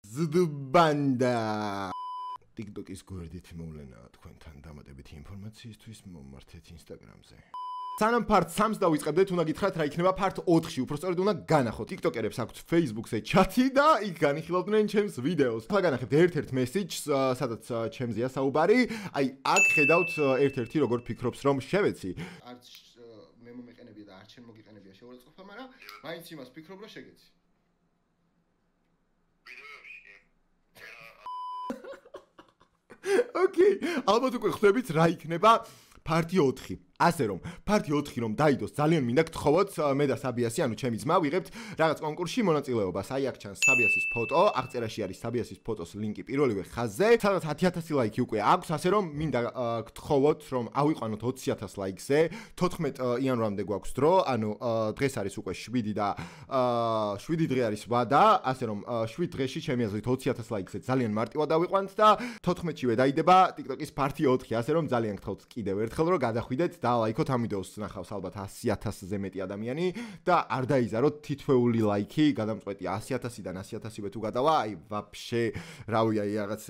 ზდბანდა TikTok-ის გვერდით მოვლენაა თქვენთან დამატებითი ინფორმაციისთვის მომართეთ Instagram-ზე. სანამ part 3-ს დავიწყებდეთ, უნდა გითხრათ რა იქნება part 4-ში, უბრალოდ უნდა განახოთ. TikTok-ერებს აქვთ Facebook-ზე ჩატი და იქ განიხილავდნენ ჩემს ვიდეოს. ახლა განახებთ ერთ-ერთ მესიჯს, სადაც ჩემზეა საუბარი. აი, აქ ხედავთ ერთ-ერთი როგორ ფიქრობს რომ შევეცი. არც მე მომეყენებია და არც შენ მოგიყენებია შეურაცხყოფა, მაგრამ მაინც იმას ფიქრობ რომ შეგეცი. ოკეი, ალბათ უკვე ხვდებით რა იქნება part 4. ასე რომ, part 4 რომ დაიდოს, ძალიან მინდა გთხოვოთ მე და საბიასი, ანუ ჩემი ძმა, ვიღებთ რაღაც კონკურსში მონაწილეობას. აი აქ ჩანს საბიასის ფოტო, აღწერაში არის საბიასის ფოტოს ლინკი პირველივე ხაზზე, სადაც 10,000 ლაიქი უკვე აქვს, ასე რომ მინდა გთხოვოთ რომ ავიყვანოთ 20,000 ლაიქზე. 14 იანვრამდე გვაქვს დრო, ანუ დღეს არის უკვე 7 და 7 დღე არის ვადა, ასე რომ 7 დღეში ჩემი აზრით 20,000 ლაიქზე ძალიან მარტივად ავიყვანთ და 14-შივე დაიდება TikTok-ის part 4, ასე რომ ძალიან გთხოვთ კიდევ ერთხელ რომ გადახვიდეთ და ლაიქოთ ამ ვიდეოს ნახავს ალბათ 100,000-ზე მეტი ადამიანი და არ დაიზაროთ თითოეული ლაიქი, გადამწყვეტი 100,000-დან 100,000-ზე თუ გადავა, აი ვაფშე, რავი, აი რაღაც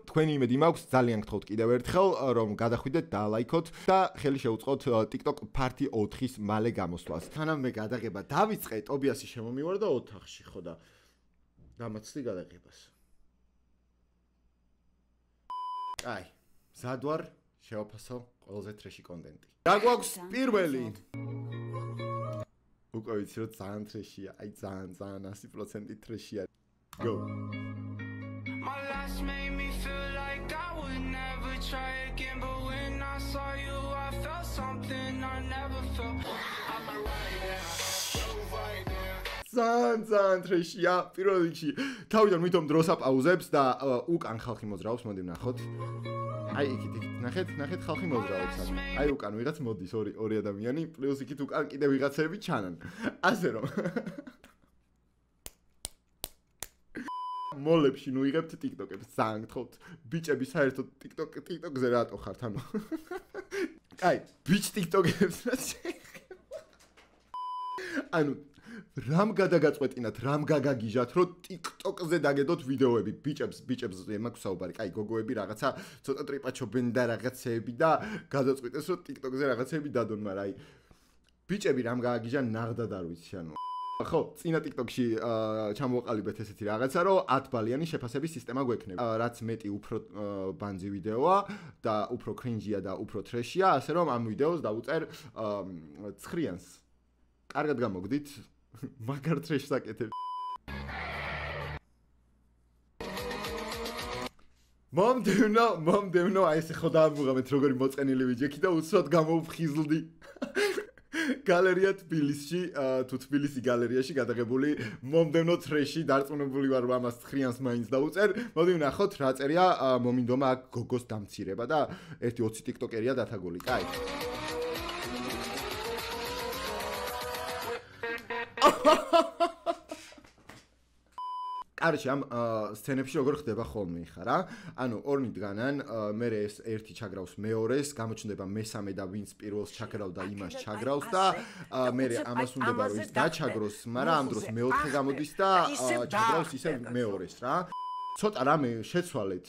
თქვენი იმედი მაქვს, ძალიან გთხოვთ კიდევ ერთხელ რომ გადახვიდეთ და ლაიქოთ და ხელი შეუწყოთ TikTok part 4-ის მალე გამოსვლას. თანამ მე გადაღება დავიწყე, ტობიასი შემომივარდა ოთახში, ხო და დამაცდი გადაღებას. აი, ზადვარ შევაფასო ყველაზე ტრეში კონტენტი. რა გვაქვს პირველი? უკვე ვიცი რომ ძალიან ტრეშია, აი ძალიან 100% ტრეშია. Go. My last made me feel like I would never try again, but when I saw you I felt something I never felt. I'm right there. ძალიან ტრეშია პირველ რიგში. თავიდან ვითომ დროს აპაუზებს და უკან ხალხი მოძრაობს, მოდი ვნახოთ. აი იქით ნახეთ ხალხი მოძრაობს. აი უკან ვიღაც მოდის ორი ადამიანი, პლუს იქით უკან კიდე ვიღაცები ჩანან. ასე რომ მოლებში ნუ იღებთ TikTok-ებს, ძალიან გთხოვთ. ბიჭები საერთოდ TikTok-ზე რატო ხართ, ანუ. აი, ბიჭ TikTok-ებს ანუ რამ გადაგაწყვეტინათ, რამ გაგაგიჟათ, რომ TikTok-ზე დაგედოთ ვიდეოები, ბიჭებზე მაქვს საუბარი, კაი, გოგოები რაღაცა ცოტა ტრიპაჩობენ და რაღაცეები და გადაწყვიტეს, რომ TikTok-ზე რაღაცეები დადონ, მაგრამ აი ბიჭები რამ გააგიჟან, ნაღდად არ ვიცი, ანუ ხო, წინა TikTok-ში ჩამოვაყალიბეთ ესეთი რაღაცა, რომ 10 ბალიანი შეფასების სისტემა გვექნება. რაც მეტი უფრო ბანძი ვიდეოა და უფრო კრინჯია და უფრო ტრეშია, ასე რომ ამ ვიდეოს დავუწერ 9-იანს. კარგად გამოგდით. მაგარ ტრეშს აკეთებ. მომდევნო, აი ესე ხო დაამუღამეთ როგორი მოწყენილი ვიჯექი და უცბად გამოვხიზლდი. გალერეა თბილისში, თუ თბილისი გალერეაში გადაღებული მომდევნო ტრეში, დარწმუნებული ვარ რომ ამას 9-იანს მაინც დავუწერ. მოდი ვნახოთ რა წერია მომინდომა აქ გოგოს დამცირება და ერთი 20 TikTok-ერია დათაგული. კაი. კარჩი ამ სცენებში როგორ ხდება ხოლმე ხა რა? ანუ ორნი დგანან, მე ეს ერთი ჩაგრავს მეორეს, გამოჩნდება მესამე და ვინც პირველს ჩაგრავდა იმას ჩაგრავს და მე ამას უნდება რომ ის დაჩაგროს, მაგრამ ამ დროს მეოთხე გამოდის და ჩაგრავს ისე მეორეს რა. ცოტა რამე შეცვალეთ.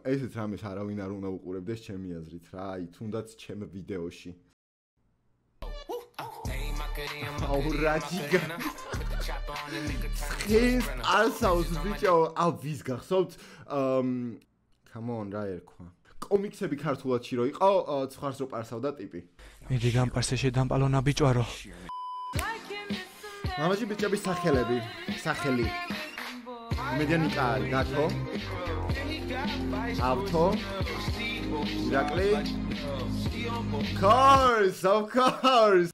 ესეც რამეს არავინ არ უნდა უყურებდეს ჩემი აზრით რა, აი თუნდაც ჩემ ვიდეოში. აურაჯიგა ასაუს ბიჭო, აუ ვის გახსოვთ? come on რა ერქვა. კომიქსები ქართულადში რო იყო, ცხვარს რო პარსავდა ტიპი. მიდი გამპარსეში დამპალონა ბიჭვარო. მამაჯი ბიჭების სახელები, სახელი. მედიანიკა არის, გათო. ავთო. ირაკლი. of course.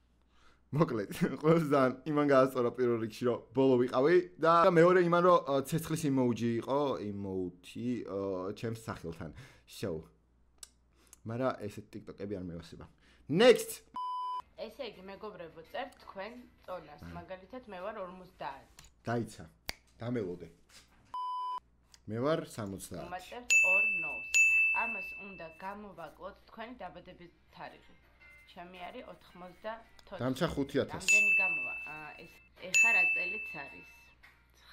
მოკლედ, ყველასთან იმან გაასწორა პირველ რიგში რომ ბოლო ვიყავი და მეორე იმან რომ ცეცხლის იმოუჯი იყო, იმოუთი ჩემს სახელთან. შოუ. მაგრამ ესეთ TikTok-ები არ მევასება. Next. ესე იგი მეგობრებო, წერთ თქვენ წონას, მაგალითად მე ვარ 50. დაიცა. დამელოდე. მე ვარ 60. უმაწერთ 2 ნოს. ამას უნდა გამოვაკლოთ თქვენი დაბადების თარიღი. ჩემი არის 94. დამცა 5,000. რამდენი გამოვა? ეს ეხა არის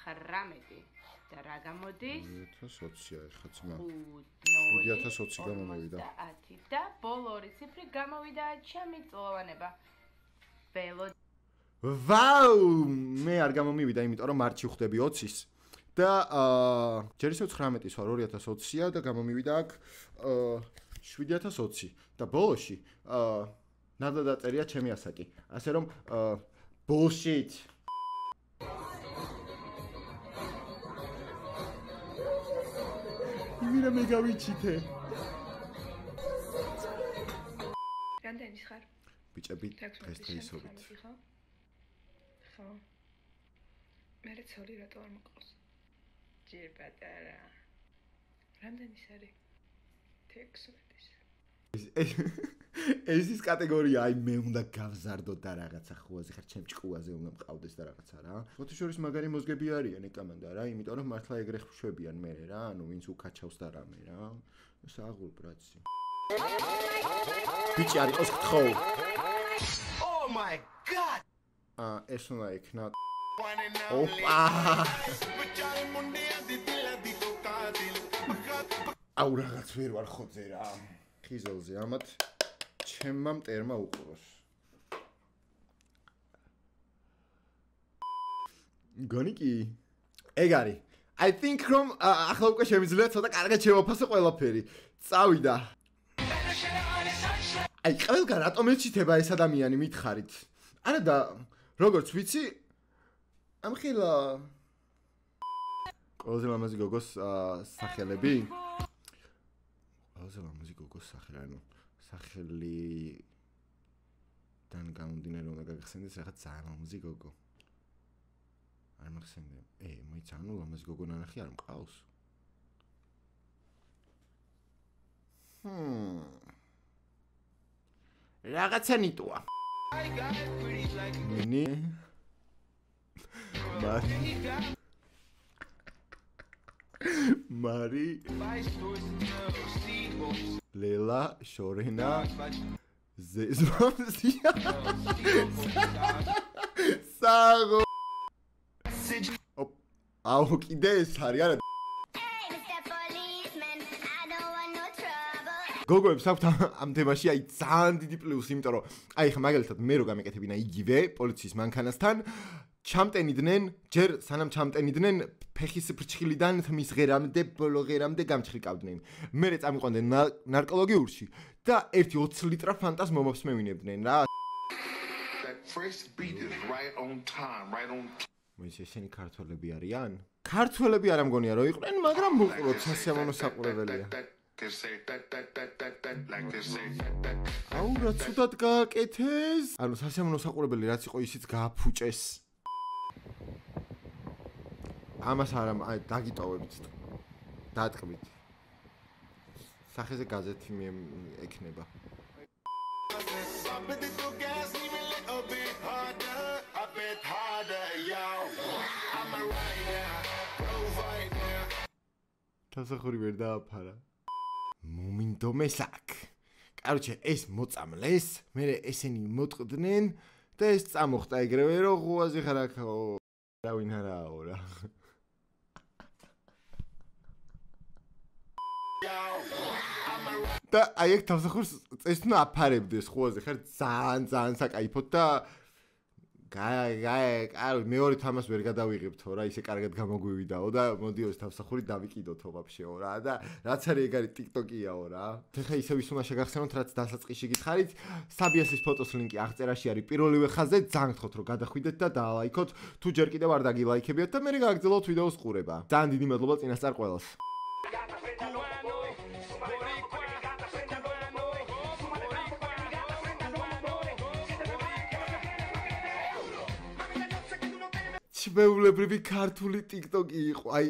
19 და რა გამოდის? 2020-ია ეხლა ძმა. 2020 გამომივიდა. და ბოლო ორი ციფრი გამოვიდა ჩემი წლოვანება. ველო ვაუ, მე არ გამომივიდა, იმიტომ რომ მარტში ხვდები 20-ის. და ჯერ ისევ 19-ის ვარ 2020-ია და გამომივიდა აქ 7020 და ბოლოში ნადა დაწერია ჩემი ასაკი. ასე რომ bullshit. იმენა მე გავიჩითე. რამდენის ხარ? ბიჭები, დღესდღეობით. ხო. მე ცოლი რატო არ მყავს? ჯერ პატარა. რამდენის არის? 16-ის. ეს ის კატეგორია, აი მე უნდა გავზარდო და რაღაცა ხუაზე ხარ ჩემ ჭკუაზე უნდა მყავდეს და რაღაცა რა. ხოთი შორის მაგარი მოზგები არიან ეკამანდა რა, იმიტომ რომ მართლა ეგრე ხვშვებიან მე რა, ანუ ვინც უკაჩავს და რამე რა. საღულ ბრაცი. ბიჭი არ იყოს გთხოვ. Oh my god. ეს უნდა იქნა. Opa. აუ რაღაც ვერ ვარ ხოძე რა. ხიზელზე ამათ ჩემმა მტერმა უყუროს. გონი კი? ეგ არის. I think რომ ახლა უკვე შემიძლია ცოტა კარგად შევაფასო ყველაფერი. წავიდა. აი ყველგან რატომ ეჩითება ეს ადამიანი მითხარით? არა და როგორც ვიცი ამხილა ყველაზე ლამაზი გოგოს სახელები? ყველაზე ლამაზი გოგოს სახელი, ანუ სახელიდან გამომდინარე უნდა გაგხსენდეს რაღაც ძალიან ლამაზი გოგო. არ მახსენდა. მოიცა, ანუ ლამაზი გოგო ნანახი არ მყავს? რაღაცა ნიტოა. ნინი მარი ლელა შორენა ზეზმამზია საღო აუ კიდე ეს არის არა გოგოებს აქვთ ამ თემაში აი ძალიან დიდი პლუსი, იმიტომ რომ აი ხა მაგალითად მე რო გამეკეთებინა იგივე პოლიციის მანქანასთან ჩამტენიდნენ, ჯერ სანამ ჩამტენიდნენ ფეხის ფრჩხილიდან თმის ღერამდე, ბოლო ღერამდე გამჩხლიკავდნენ. მერე წამიყვანდნენ ნარკოლოგიურში და 1-20 ლიტრა ფანტას მომავს მევინებდნენ რა. მოიცა ესენი ქართველები არიან? ქართველები არ ამგონია რომ იყვნენ, მაგრამ მოყუროთ სასიამოვნო საყურებელია. აუ რა ცუდად გააკეთეს? ანუ სასიამოვნო საყურებელი რაც იყო ისიც გააფუჭეს. ამას არა, აი დაგიტოვებით თუ. დაატკბით. სახეზე გაზეთი მე ექნება. თასახური ვერ დააფარა. მომინდომეს აქ. კაროჩე ეს მოწამლეს, მე ესენი მოტყდნენ და ეს წამოხტა ეგრევე რომ ღუაზე ხარ აქო. რა ვინ არაო რა. და აი ეგ თასახურს წესნა აფარებდეს ხუაზე ხარ ძალიან საკაიფოდ და გაი მეორე თამას ვერ გადავიღებთო რა ისე კარგად გამოგვივიდაო და მოდიო ეს თამსახური დავიკიდოთო ვაფშეო რა და რაც არის ეგ არის TikTok-იაო რა. ხა ისე ვის უნდა შეგახსენოთ რაც დასაწყისში გითხარით საბიასის ფოტოს ლინკი აღწერაში არის პირველივე ხაზზე ძალიან გთხოვთ რომ გადახვიდეთ და დაალაიქოთ თუ ჯერ კიდევ არ დაგილაიქებიათ და მე გააგრძელოთ ვიდეოს ყურება. ძალიან დიდი მადლობა წინასწარ ყველას. ჩვეულებრივი ქართული TikTok-ი იყო, აი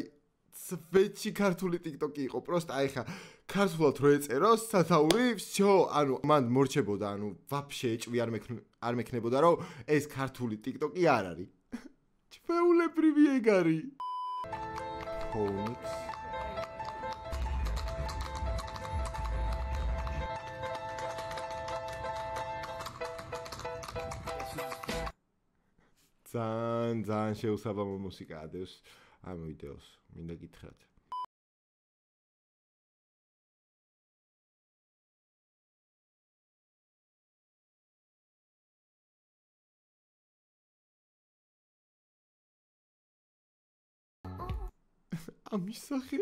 სვეჩი ქართული TikTok-ი იყო, პროსტა აი ხა ქართულად რო ეწერო სათაური, всё, ანუ მან მორჩებოდა, ანუ ვაფშე ეჭვი არ მექნებოდა, რომ ეს ქართული TikTok-ი არ არის. ჩვეულებრივი ეგ არის. Phonics ძალიან შეუსაბამო მუსიკა ადევს ამ ვიდეოს. მინდა გითხრათ. ამის სახე?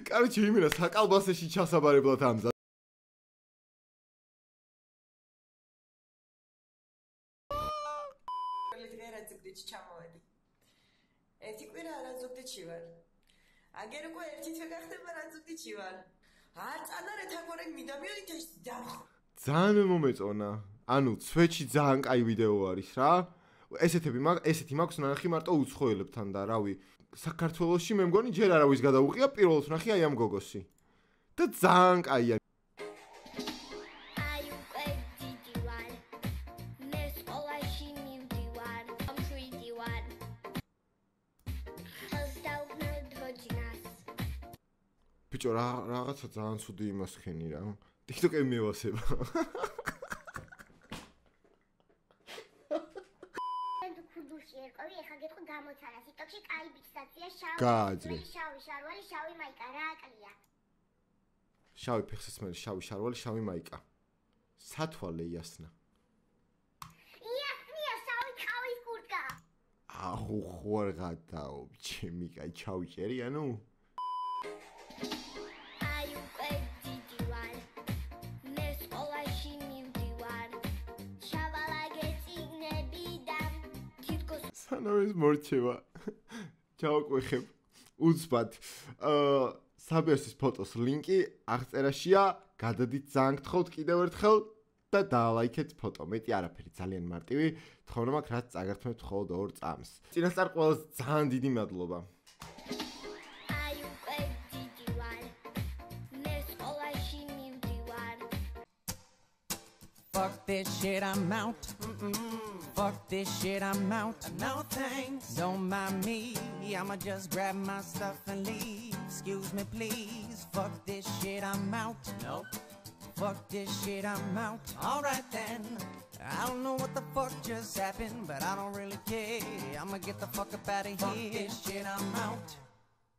კაროჩე, იმენა საკალბასეში ჩასაბარებლად ამზად. ჩამოვედი. ერთი კვირა არაზოგდიჩი ვარ. აგერ უკვე ერთი თვე გახდება რაზოგდიჩი ვარ. არ წანარე თაკორენ მიდამიონი თაშ. ძალიან მომეწონა. ანუ ცვეჩი ძალიან კაი ვიდეო არის რა. ესეთი მაქვს ნახი მარტო უცხოელებთან და რავი, საქართველოში მე მგონი ჯერ არავის გადაუღია პირველად ნახი აი ამ გოგოსი. და ძალიან კაია. ბიჭო რაღაცა ძალიან ცუდი იმასხენი რა. TikTok-ი მევასება. ქურდულში ერკვევი, ეხა გეტყვი გამოცანა. TikTok-ში კაი ფიქსაცია გააძრე. შავი შარვალი, შავი მაიკა, რა აკლია. შავი ფეხსაცმელი, შავი შარვალი, შავი მაიკა. სათვალე იასნა. იასნია, შავი ყავის კურტკა. აუ ხوار გადაო, ჩემი კაი ჩავიჭერი, ანუ სანამ მორჩება. ჩავაკვეხებ. უცბად. საბიოსის ფოტოს ლინკი აღწერაშია. გადადით ძალიან გთხოვთ კიდევ ერთხელ და დაალაიქეთ ფოტო. მეტი არაფერი, ძალიან მარტივი. თხოვნა მაქვს რაც წაგართმევთ მხოლოდ 2 წამს. წინასწარ ყველას ძალიან დიდი მადლობა. Fuck this shit, I'm out. Fuck this shit, I'm out. No thanks, don't mind me. I'ma just grab my stuff and leave. Excuse me, please. Fuck this shit, I'm out. Nope. Fuck this shit, I'm out. Alright then. I don't know what the fuck just happened, but I don't really care. I'ma get the fuck up out of here. Fuck this shit, I'm out.